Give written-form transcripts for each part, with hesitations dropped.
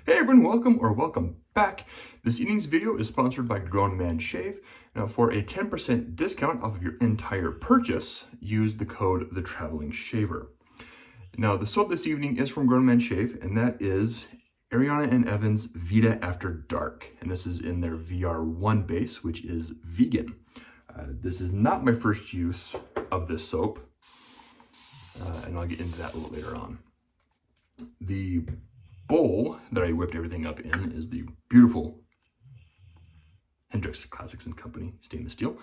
Hey everyone, welcome back. This evening's video is sponsored by Grown Man Shave. Now for a 10% discount off of your entire purchase, use the code TheTravelingShaver. Now the soap this evening is from Grown Man Shave, and that is Ariana and Evan's Vida After Dark. And this is in their VR1 base, which is vegan. This is not my first use of this soap, and I'll get into that a little later on. The bowl that I whipped everything up in is the beautiful Hendrix Classics & Company stainless steel,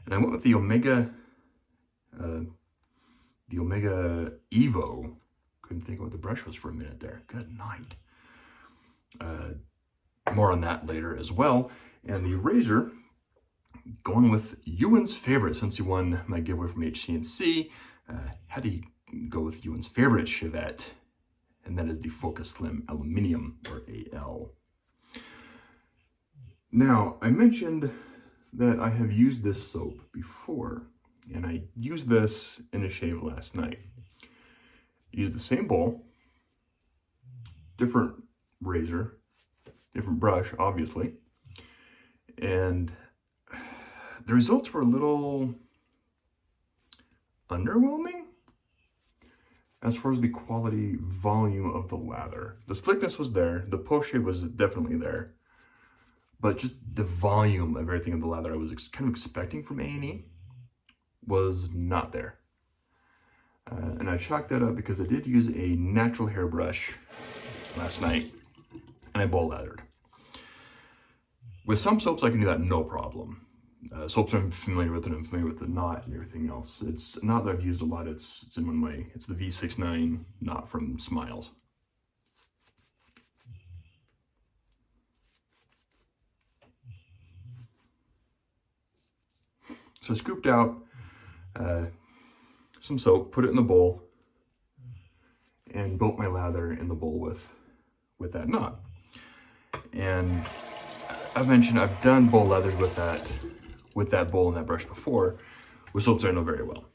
and I went with the Omega Evo. Couldn't think of what the brush was for a minute there. Good night. More on that later as well. And the razor, going with Ewan's favorite, since he won my giveaway from HC&C, had to go with Ewan's favorite shavette, and that is the Focus Slim Aluminium, or AL. Now, I mentioned that I have used this soap before, and I used this in a shave last night. Used the same bowl, different razor, different brush, obviously, and the results were a little underwhelming as far as the quality volume of the lather. The slickness was there, the post shave was definitely there, but just the volume of everything in the lather I was kind of expecting from A&E was not there. And I chalked that up because I did use a natural hairbrush last night, and I bowl lathered. With some soaps I can do that no problem. Soaps I'm familiar with, and I'm familiar with the knot and everything else. It's a knot that I've used a lot. It's in one of my, it's the V69 knot from Smiles. So I scooped out some soap, put it in the bowl, and built my lather in the bowl with that knot. And I've mentioned I've done bowl lathers with that bowl and that brush before, with soaps I know very well.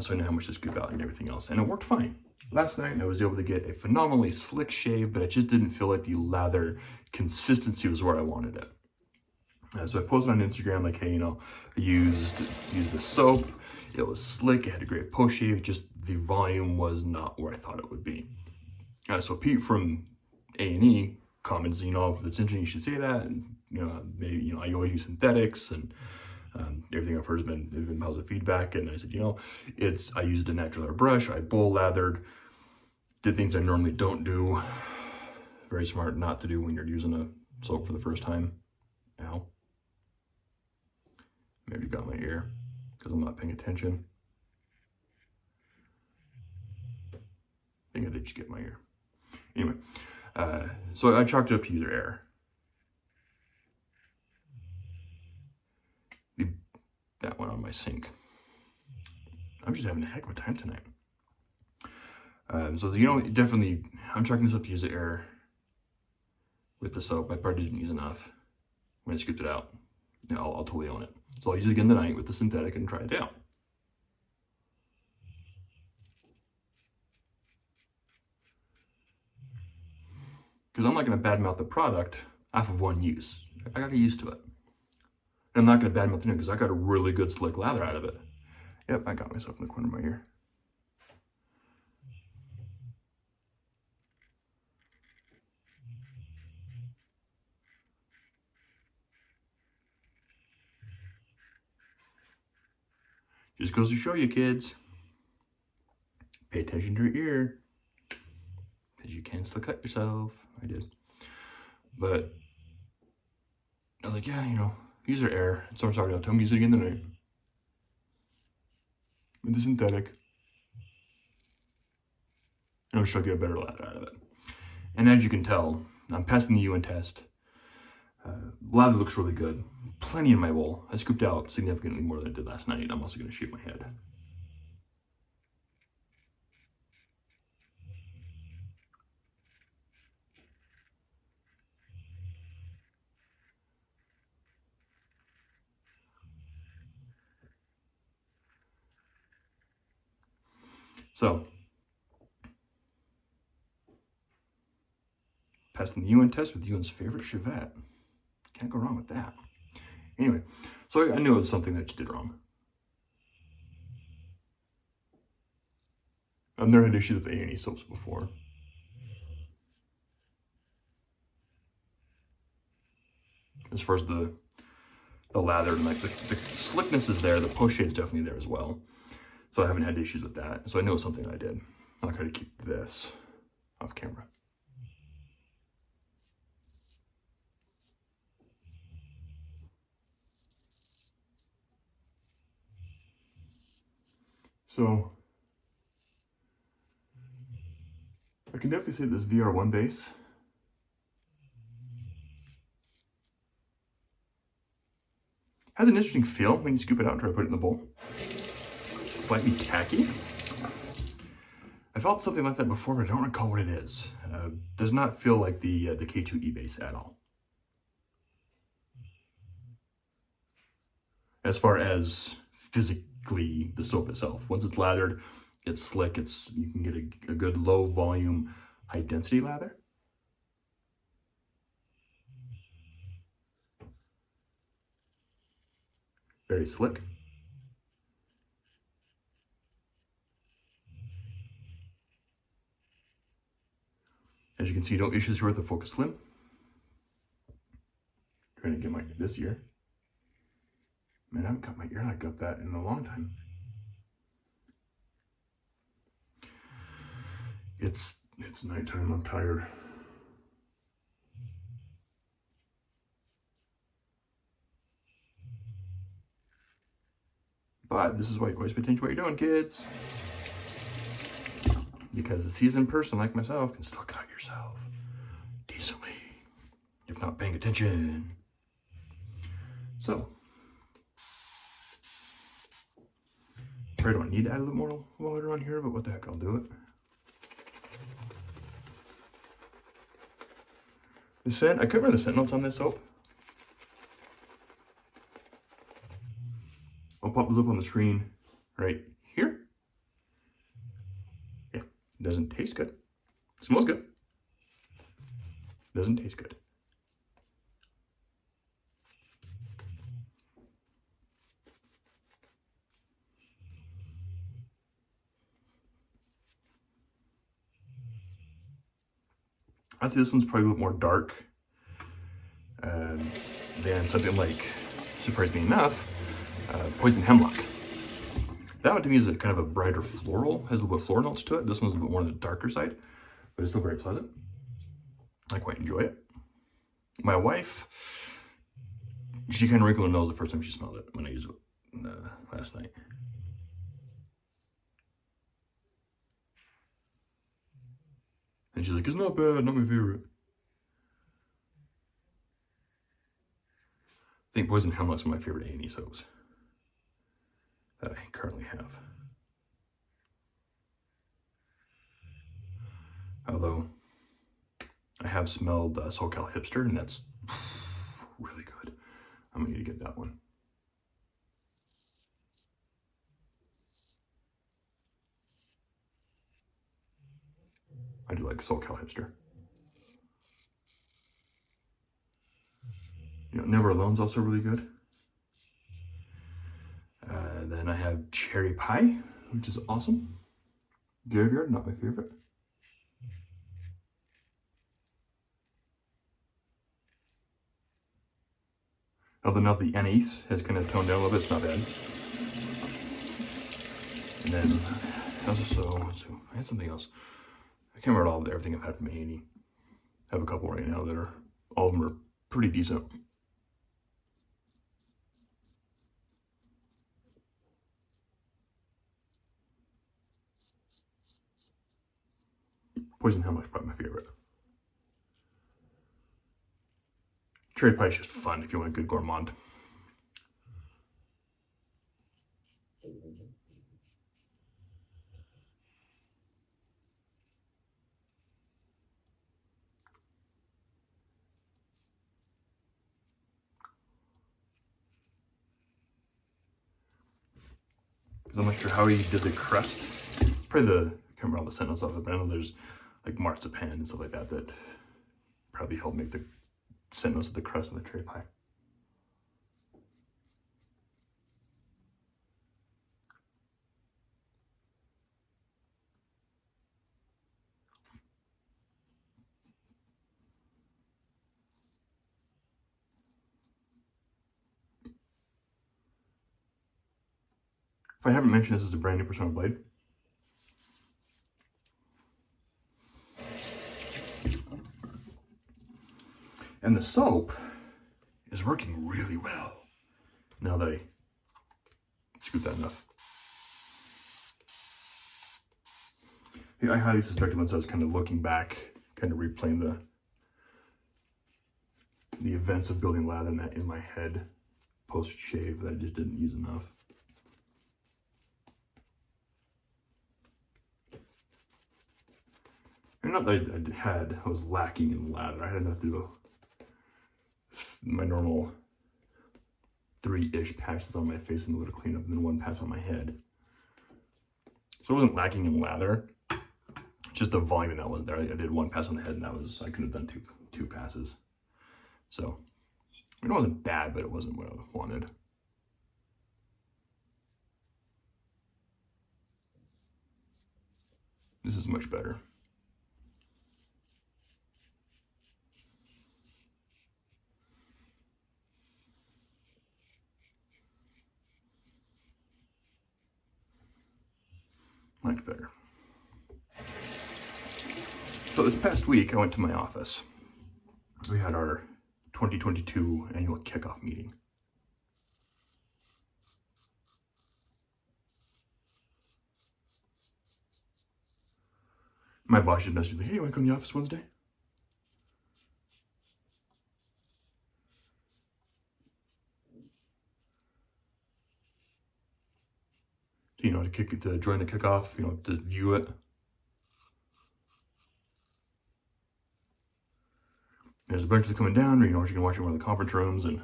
So I know how much to scoop out and everything else, and it worked fine. Last night I was able to get a phenomenally slick shave, but I just didn't feel like the lather consistency was where I wanted it. So I posted on Instagram like, hey, I used the soap. It was slick, it had a great post shave, just the volume was not where I thought it would be. So Pete from A&E comments, it's interesting you should say that, and maybe, I always use synthetics, and everything I've heard has been positive feedback. And I said, I used a natural hair brush, I bowl lathered, did things I normally don't do. Very smart not to do when you're using a soap for the first time. Ow. Maybe got my ear because I'm not paying attention. I think I did just get my ear. Anyway, so I chalked it up to user error. That went on my sink. I'm just having a heck of a time tonight. So definitely, I'm chalking this up to user error with the soap. I probably didn't use enough when I scooped it out. I'll totally own it. So I'll use it again tonight with the synthetic and try it out. Because I'm not going to badmouth the product off of one use. I got to get used to it. And I'm not going to badmouth it because I got a really good slick lather out of it. Yep, I got myself in the corner of my ear. Just goes to show you, kids, pay attention to your ear, because you can still cut yourself. I did. But I was like, yeah, user error. So I'm sorry, I'll tell me use it again tonight. With the synthetic. And I'm sure I'll get a better lather out of it. And as you can tell, I'm passing the UN test. Lather looks really good. Plenty in my bowl. I scooped out significantly more than I did last night. I'm also going to shave my head. So Passing the UN test with UN's favorite shavette. Can't go wrong with that. Anyway, so I knew it was something that I just did wrong. I've never had issues with A&E soaps before. As far as the lather and like the slickness is there, the post shade is definitely there as well. So I haven't had issues with that. So I know it's something I did. I'll try to keep this off camera. So I can definitely say this VR1 base has an interesting feel when you scoop it out and try to put it in the bowl. Slightly tacky. I felt something like that before, but I don't recall what it is. Does not feel like the K2E base at all. As far as physically the soap itself, once it's lathered, it's slick. You can get a good low volume, high density lather. Very slick. As you can see, no issues here with the Focus Slim. Trying to get my this ear. Man, I haven't got my ear like up that in a long time. It's nighttime, I'm tired. But this is why you always pay attention to what you're doing, kids. Because a seasoned person like myself can still cut yourself decently, if not paying attention. So, I don't need to add a little more water on here, but what the heck, I'll do it. The scent, I couldn't remember the scent notes on this soap. I'll pop this up on the screen right here. Yeah, doesn't taste good. Smells good. Doesn't taste good. I'd say this one's probably a little more dark than something like, surprised me enough, Poison Hemlock. That one to me is a kind of a brighter floral, has a little bit of floral notes to it. This one's a bit more on the darker side, but it's still very pleasant. I quite enjoy it. My wife, she kind of wrinkled her nose the first time she smelled it when I used it last night. And she's like, it's not bad, not my favorite. I think Poison Hemlock's one of my favorite A&E soaps that I currently have. Although, I have smelled SoCal Hipster, and that's really good. I'm gonna need to get that one. I do like SoCal Hipster. You know, Never Alone's also really good. Then I have Cherry Pie, which is awesome. Graveyard, not my favorite. Although now the anise has kind of toned down a little bit, it's not bad. And then I had something else. I can't remember everything I've had from A&E. I have a couple right now that are, all of them are pretty decent. Poison Hemlock's probably my favorite. Cherry Pie is just fun if you want a good gourmand. I'm not sure how he did the crust. It's probably I can't remember all the scent notes off it, but I know there's like marzipan and stuff like that that probably help make the sentinels of the crust of the tray pie. If I haven't mentioned, this is a brand new Persona blade. And the soap is working really well now that I scoop that enough. I highly suspect once I was kind of looking back, kind of replaying the events of building lather in my head post-shave, that I just didn't use enough. And not that I was lacking in lather. I had enough to do my normal 3-ish passes on my face and a little cleanup, and then 1 pass on my head. So I wasn't lacking in lather, just the volume that wasn't there. I did 1 pass on the head, and I could have done two passes. So, I mean, it wasn't bad, but it wasn't what I wanted. This is much better. Much better. So this past week, I went to my office. We had our 2022 annual kickoff meeting. My boss just messaged me, hey, you want to come to the office Wednesday? You know, to join the kickoff, you know, to view it. There's a bunch of them coming down, you know, you can watch it in one of the conference rooms, and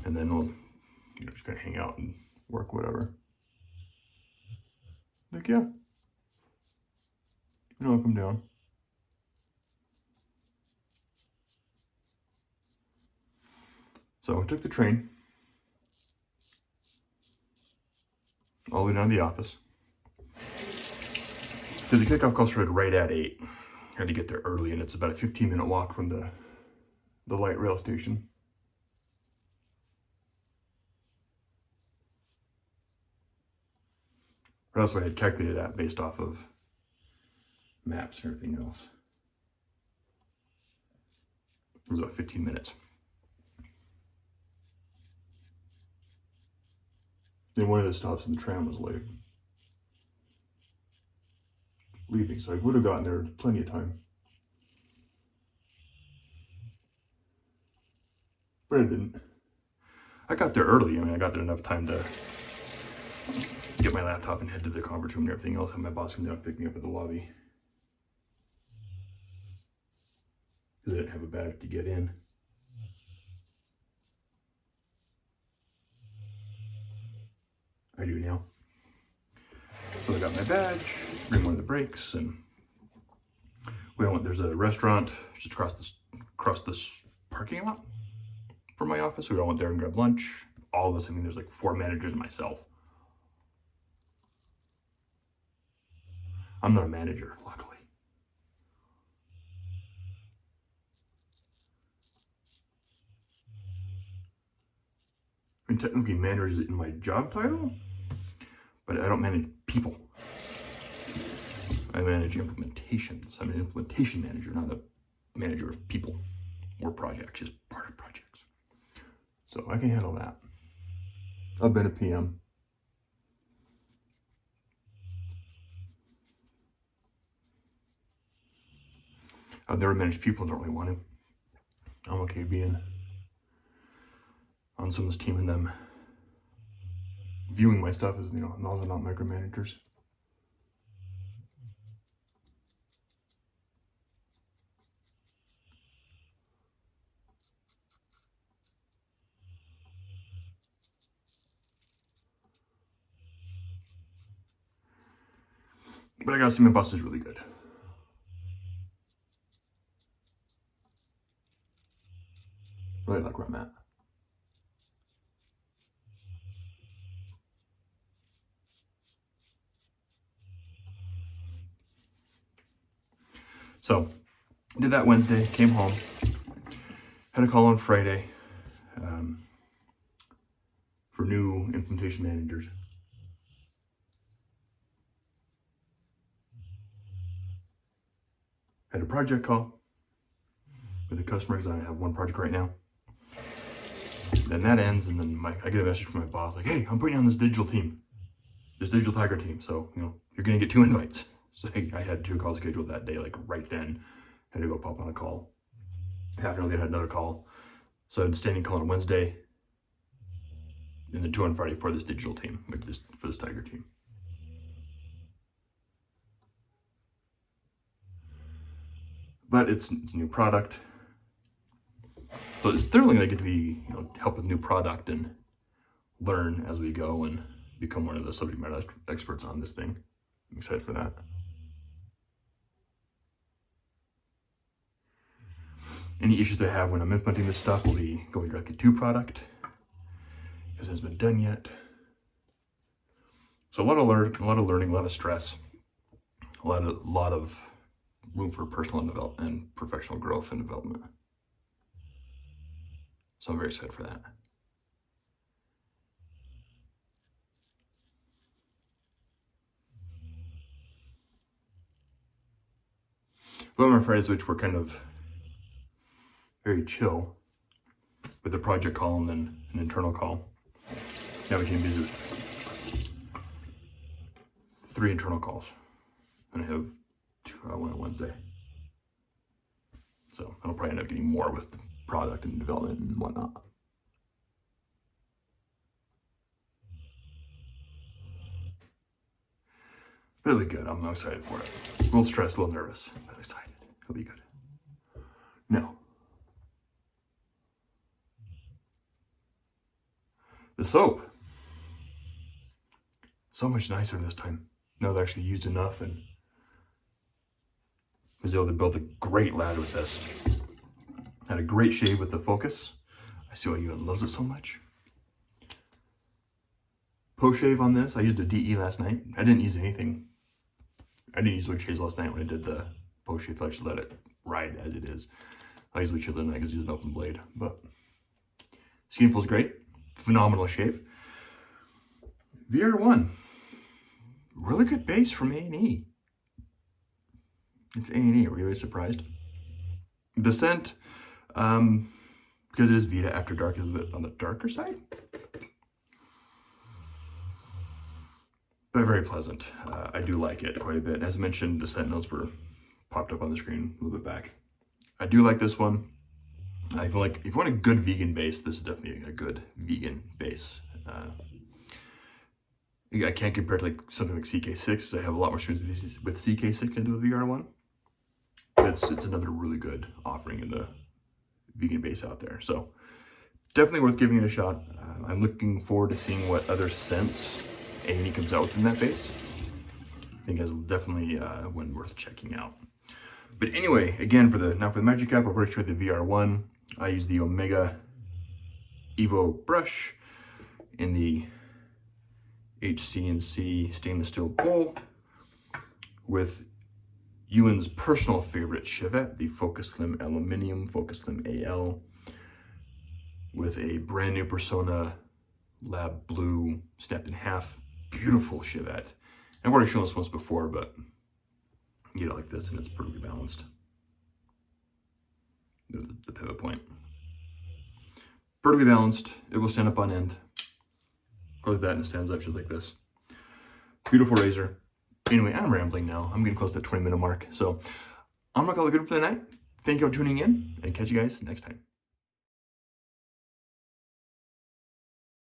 then we'll, you know, just kind of hang out and work, whatever. Like, yeah. You know, I'll come down. So I took the train all the way down to the office. Because the kickoff call started right at 8. I had to get there early, and it's about a 15-minute walk from the light rail station. But also I had calculated that based off of maps and everything else. It was about 15 minutes. Then one of the stops in the tram was late. Leaving, so I would have gotten there plenty of time. But I didn't. I got there early. I mean, I got there enough time to get my laptop and head to the conference room and everything else. Have my boss come down and pick me up at the lobby. Because I didn't have a badge to get in. I do now. So I got my badge, bring one of the breaks, and there's a restaurant just across this parking lot from my office. So we all went there and grabbed lunch. All of us, I mean, there's like 4 managers and myself. I'm not a manager, luckily. I mean, technically manager is in my job title, but I don't manage people. I manage implementations. I'm an implementation manager, not a manager of people or projects, just part of projects. So I can handle that. I've been a PM. I've never managed people, don't really want to. I'm okay being on someone's team and them viewing my stuff as, you know, those are not micromanagers. But I gotta say, my boss is really good. Really like where I'm at. So, did that Wednesday, came home, had a call on Friday for new implementation managers. Had a project call with a customer because I have one project right now. Then that ends, and then I get a message from my boss like, "Hey, I'm putting you on this digital team, this digital tiger team. So you're gonna get 2 invites." So I had 2 calls scheduled that day, like right then. Had to go pop on a call. Half an hour later, I had another call. So I had a standing call on Wednesday, and then 2 on Friday for this digital team, like for this tiger team. But it's a new product. So it's thoroughly going to get to be, help with new product and learn as we go and become one of the subject matter experts on this thing. I'm excited for that. Any issues I have when I'm implementing this stuff will be going directly to product, because it hasn't been done yet. So a lot of learning, a lot of stress, a lot of room for personal development and professional growth and development. So I'm very excited for that. But on my Fridays, which were kind of very chill, with the project call and then an internal call. Now we can visit 3 internal calls, and I have 2 one on Wednesday. So I'll probably end up getting more with product and development and whatnot. Really good. I'm excited for it. A little stressed, a little nervous, but excited. It'll be good. Now, the soap. So much nicer this time. Now that I actually used enough and was able to build a great ladder with this. Had a great shave with the focus. I see why Ewan loves it so much. Post shave on this, I used a DE last night. I didn't use anything. I didn't use witch hazel last night when I did the post shave. I just let it ride as it is. I usually chill tonight because I use an open blade. But skin feels great. Phenomenal shave. VR1. Really good base from A&E. It's A&E, really surprised. The scent, because it is Vida After Dark, is a bit on the darker side. But very pleasant. I do like it quite a bit. As I mentioned, the scent notes were popped up on the screen a little bit back. I do like this one. I feel like if you want a good vegan base, this is definitely a good vegan base. I can't compare it to like something like CK6, because I have a lot more experience with CK6 into the VR1. But it's another really good offering in the vegan base out there. So definitely worth giving it a shot. I'm looking forward to seeing what other scents A&E comes out with in that base. I think it's definitely one worth checking out. But anyway, again, for the Magic App, I've already showed the VR1. I use the Omega Evo brush in the HC&C stainless steel bowl with Ewan's personal favorite shavette, the Focus Slim Aluminium Focus Slim AL, with a brand new Persona Lab Blue snapped in half. Beautiful shavette. I've already shown this once before, but you get it like this and it's perfectly balanced. The pivot point. Perfectly balanced. It will stand up on end. Go like that and it stands up just like this. Beautiful razor. Anyway, I'm rambling now. I'm getting close to the 20-minute mark. So I'm not going to look good for the night. Thank you for tuning in and catch you guys next time.